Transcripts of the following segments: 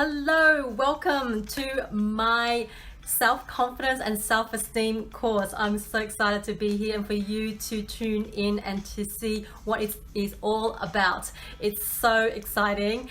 Hello, welcome to my self-confidence and self-esteem course. I'm so excited to be here and for you to tune in and to see what it is all about. It's so exciting.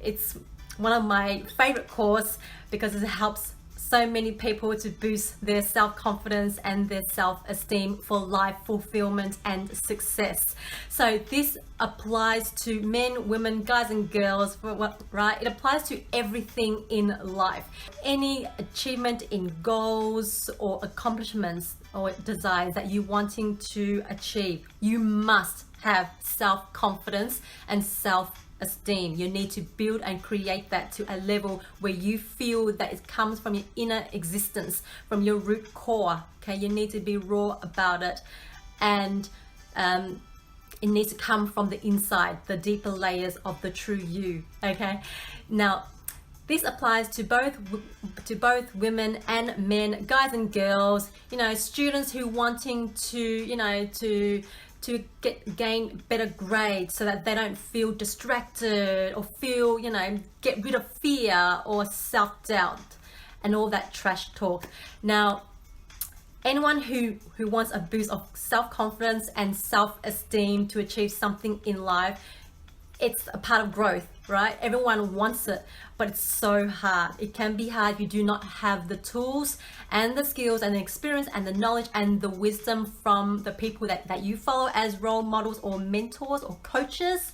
It's one of my favorite courses because it helps so many people to boost their self-confidence and their self-esteem for life fulfillment and success. So this applies to men, women, guys and girls, right? It applies to everything in life. Any achievement in goals or accomplishments or desires that you're wanting to achieve, you must have self-confidence and self-esteem. You need to build and create that to a level where you feel that it comes from your inner existence, from your root core. Okay, you need to be raw about it, and it needs to come from the inside, the deeper layers of the true you. Okay, now this applies to both women and men, guys and girls. You know, students who wanting to gain better grades so that they don't feel distracted or feel, get rid of fear or self-doubt and all that trash talk. Now, anyone who wants a boost of self-confidence and self-esteem to achieve something in life, it's a part of growth, right? Everyone wants it, but it's so hard. It can be hard if you do not have the tools and the skills and the experience and the knowledge and the wisdom from the people that you follow as role models or mentors or coaches.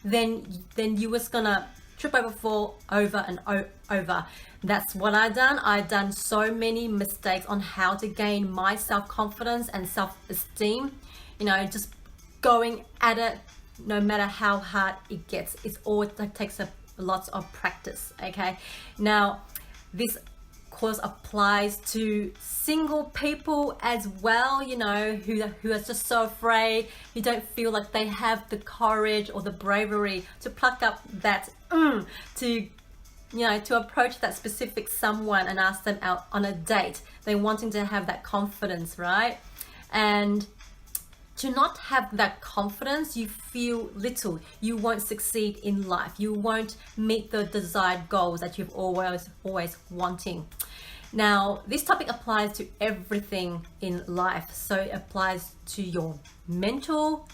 Then you was gonna trip over, fall over and over. That's what I've done so many mistakes on how to gain my self-confidence and self-esteem, just going at it no matter how hard it gets. It takes lots of practice. Okay, now this course applies to single people as well, who are just so afraid, who don't feel like they have the courage or the bravery to pluck up that to approach that specific someone and ask them out on a date. They're wanting to have that confidence, right? And to not have that confidence, you feel little. You won't succeed in life. You won't meet the desired goals that you've always wanting. Now, this topic applies to everything in life. So it applies to your mental.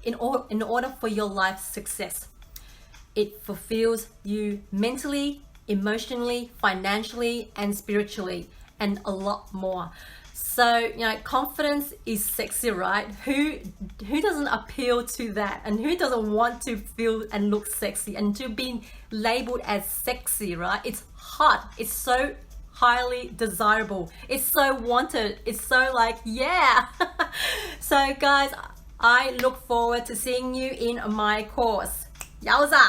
In order for your life success, it fulfills you mentally, emotionally, financially, and spiritually, and a lot more. So, confidence is sexy, right? Who doesn't appeal to that? And who doesn't want to feel and look sexy and to be labeled as sexy, right? It's hot. It's so highly desirable. It's so wanted. It's so like, yeah. So guys, I look forward to seeing you in my course. Yowza!